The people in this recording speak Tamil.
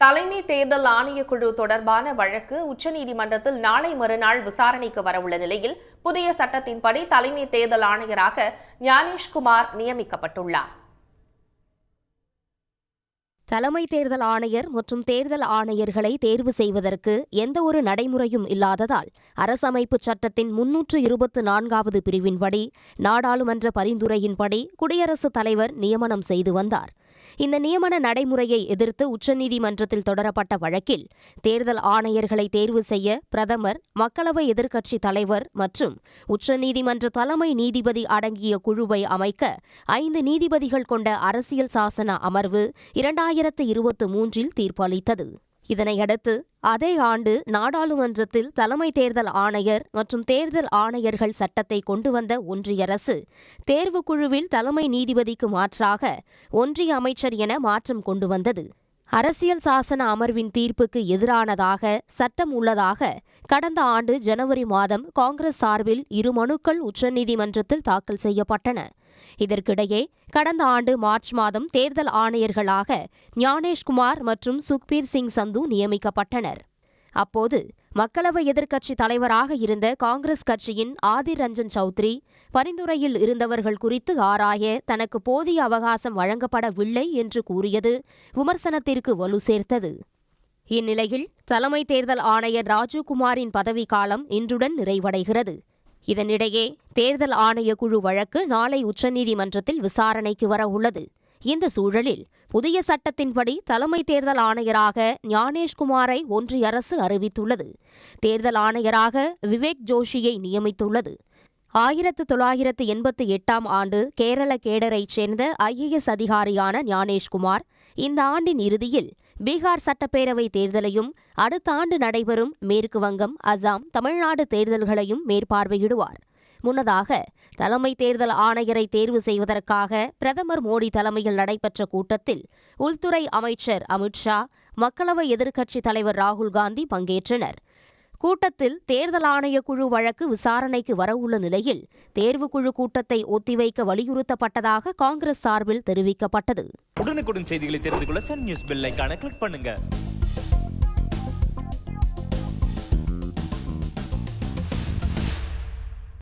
தலைமை தேர்தல் ஆணையக்குழு தொடர்பான வழக்கு உச்சநீதிமன்றத்தில் நாளை மறுநாள் விசாரணைக்கு வரவுள்ள நிலையில் புதிய சட்டத்தின்படி தலைமை தேர்தல் ஆணையராக ஞானேஷ்குமார் நியமிக்கப்பட்டுள்ளார். தலைமை தேர்தல் ஆணையர் மற்றும் தேர்தல் ஆணையர்களை தேர்வு செய்வதற்கு எந்தவொரு நடைமுறையும் இல்லாததால் அரசமைப்பு சட்டத்தின் 324வது பிரிவின்படி நாடாளுமன்ற பரிந்துரையின்படி குடியரசுத் தலைவர் நியமனம் செய்து வந்தார். இந்த நியமன நடைமுறையை எதிர்த்து உச்சநீதிமன்றத்தில் தொடரப்பட்ட வழக்கில் தேர்தல் ஆணையர்களை தேர்வு செய்ய பிரதமர், மக்களவை எதிர்க்கட்சித் தலைவர் மற்றும் உச்சநீதிமன்ற தலைமை நீதிபதி அடங்கிய குழுவை அமைக்க 5 நீதிபதிகள் கொண்ட அரசியல் சாசன அமர்வு 2023இல் தீர்ப்பளித்தது. இதனையடுத்து அதே ஆண்டு நாடாளுமன்றத்தில் தலைமை தேர்தல் ஆணையர் மற்றும் தேர்தல் ஆணையர்கள் சட்டத்தை கொண்டு வந்த ஒன்றிய அரசு தேர்வுக்குழுவில் தலைமை நீதிபதிக்கு மாற்றாக ஒன்றிய அமைச்சர் என மாற்றம் கொண்டு வந்தது. அரசியல் சாசன அமர்வின் தீர்ப்புக்கு எதிரானதாக சட்டம் உள்ளதாக கடந்த ஆண்டு ஜனவரி மாதம் காங்கிரஸ் சார்பில் 2 மனுக்கள் உச்சநீதிமன்றத்தில் தாக்கல் செய்யப்பட்டன. இதற்கிடையே கடந்த ஆண்டு மார்ச் மாதம் தேர்தல் ஆணையர்களாக ஞானேஷ்குமார் மற்றும் சுக்பீர் சிங் சந்து நியமிக்கப்பட்டனர். அப்போது மக்களவை எதிர்க்கட்சி தலைவராக இருந்த காங்கிரஸ் கட்சியின் ஆதிர் ரஞ்சன் சௌத்ரி பரிந்துரையில் இருந்தவர்கள் குறித்து ஆராய தனக்கு போதிய அவகாசம் வழங்கப்படவில்லை என்று கூறியது விமர்சனத்திற்கு வலு சேர்த்தது. இந்நிலையில் தலைமை தேர்தல் ஆணையர் ராஜீவ்குமாரின் பதவிக்காலம் இன்றுடன் நிறைவடைகிறது. இதனிடையே தேர்தல் ஆணையக்குழு வழக்கு நாளை உச்சநீதிமன்றத்தில் விசாரணைக்கு வர உள்ளது. இந்த சூழலில் புதிய சட்டத்தின்படி தலைமை தேர்தல் ஆணையராக ஞானேஷ்குமாரை ஒன்றிய அரசு அறிவித்துள்ளது. தேர்தல் ஆணையராக விவேக் ஜோஷியை நியமித்துள்ளது. 1988ஆம் ஆண்டு கேரள கேடரைச் சேர்ந்த IAS அதிகாரியான ஞானேஷ்குமார் இந்த ஆண்டின் இறுதியில் பீகார் சட்டப்பேரவை தேர்தலையும் அடுத்த ஆண்டு நடைபெறும் மேற்கு வங்கம், அசாம், தமிழ்நாடு தேர்தல்களையும் மேற்பார்வையிடுவார். முன்னதாக தலைமை தேர்தல் ஆணையரை தேர்வு செய்வதற்காக பிரதமர் மோடி தலைமையில் நடைபெற்ற கூட்டத்தில் உள்துறை அமைச்சர் அமித்ஷா, மக்களவை எதிர்க்கட்சித் தலைவர் ராகுல் காந்தி பங்கேற்றனர். கூட்டத்தில் தேர்தல் ஆணையக்குழு வழக்கு விசாரணைக்கு வரவுள்ள நிலையில் தேர்வுக்குழு கூட்டத்தை ஒத்திவைக்க வலியுறுத்தப்பட்டதாக காங்கிரஸ் சார்பில் தெரிவிக்கப்பட்டது. உடனுக்குடன் செய்திகளை தெரிந்து கொள்ள சன் நியூஸ் பெல் ஐகானை கிளிக் பண்ணுங்க.